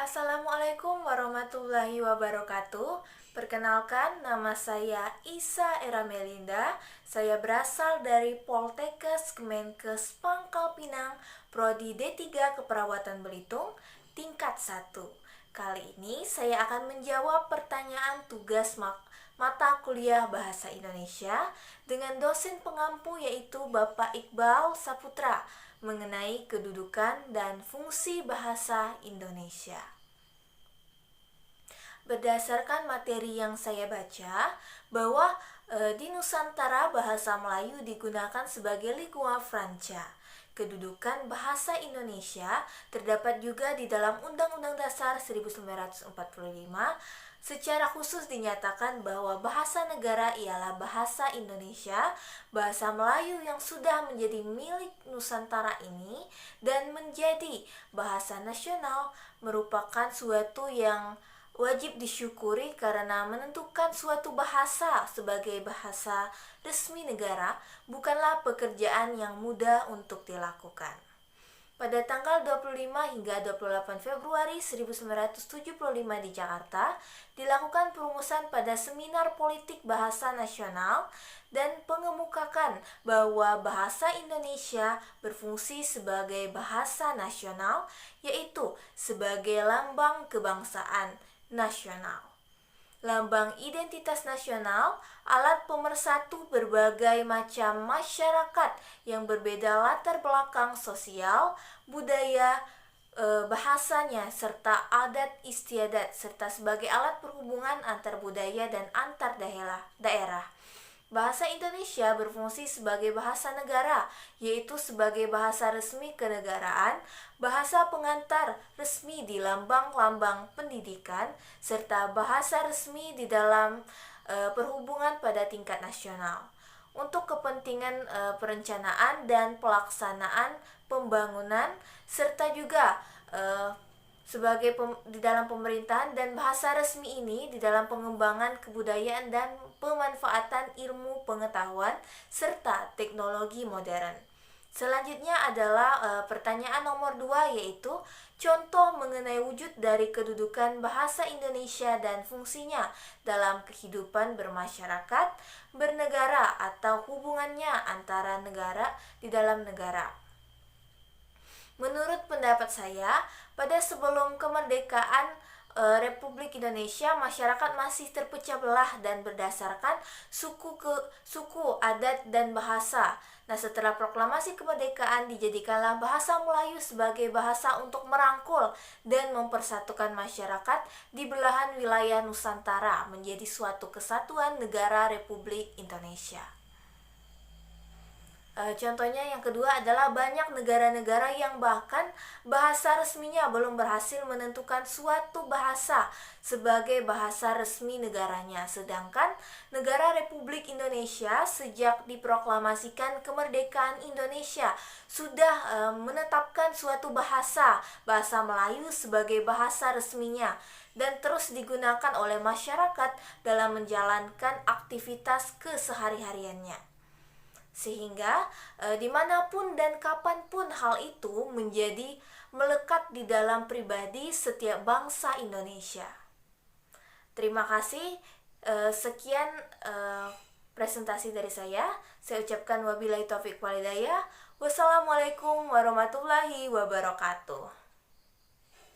Assalamualaikum warahmatullahi wabarakatuh. Perkenalkan, nama saya Isa Era Melinda. Saya berasal dari Poltekkes Kemenkes Pangkal Pinang, Prodi D3 Keperawatan Belitung, tingkat 1. Kali ini saya akan menjawab pertanyaan tugas mata kuliah Bahasa Indonesia dengan dosen pengampu yaitu Bapak Iqbal Saputra mengenai kedudukan dan fungsi bahasa Indonesia. Berdasarkan materi yang saya baca, bahwa di Nusantara bahasa Melayu digunakan sebagai lingua franca. Kedudukan bahasa Indonesia terdapat juga di dalam Undang-Undang Dasar 1945. Secara khusus dinyatakan bahwa bahasa negara ialah bahasa Indonesia, bahasa Melayu yang sudah menjadi milik Nusantara ini dan menjadi bahasa nasional merupakan suatu yang wajib disyukuri karena menentukan suatu bahasa sebagai bahasa resmi negara bukanlah pekerjaan yang mudah untuk dilakukan. Pada tanggal 25 hingga 28 Februari 1975 di Jakarta, dilakukan perumusan pada Seminar Politik Bahasa Nasional dan pengemukakan bahwa bahasa Indonesia berfungsi sebagai bahasa nasional, yaitu sebagai lambang kebangsaan nasional. Lambang identitas nasional, alat pemersatu berbagai macam masyarakat yang berbeda latar belakang sosial, budaya, bahasanya, serta adat istiadat, serta sebagai alat perhubungan antar budaya dan antar daerah. Bahasa Indonesia berfungsi sebagai bahasa negara, yaitu sebagai bahasa resmi kenegaraan, bahasa pengantar resmi di lambang-lambang pendidikan, serta bahasa resmi di dalam perhubungan pada tingkat nasional. Untuk kepentingan perencanaan dan pelaksanaan pembangunan, serta juga sebagai di dalam pemerintahan, dan bahasa resmi ini di dalam pengembangan kebudayaan dan pemanfaatan ilmu pengetahuan serta teknologi modern. Selanjutnya adalah pertanyaan nomor 2, yaitu contoh mengenai wujud dari kedudukan bahasa Indonesia dan fungsinya dalam kehidupan bermasyarakat, bernegara, atau hubungannya antara negara di dalam negara. Menurut pendapat saya, pada sebelum kemerdekaan Republik Indonesia, masyarakat masih terpecah belah dan berdasarkan suku, adat, dan bahasa. Nah, setelah proklamasi kemerdekaan dijadikanlah bahasa Melayu sebagai bahasa untuk merangkul dan mempersatukan masyarakat di belahan wilayah Nusantara menjadi suatu kesatuan negara Republik Indonesia. Contohnya yang kedua adalah banyak negara-negara yang bahkan bahasa resminya belum berhasil menentukan suatu bahasa sebagai bahasa resmi negaranya. Sedangkan negara Republik Indonesia sejak diproklamasikan kemerdekaan Indonesia sudah menetapkan suatu bahasa Melayu sebagai bahasa resminya dan terus digunakan oleh masyarakat dalam menjalankan aktivitas kesehari-hariannya. Sehingga dimanapun dan kapanpun hal itu menjadi melekat di dalam pribadi setiap bangsa Indonesia. Terima kasih. Sekian presentasi dari saya. Saya ucapkan wabillahi taufiq wal hidayah. Wassalamualaikum warahmatullahi wabarakatuh.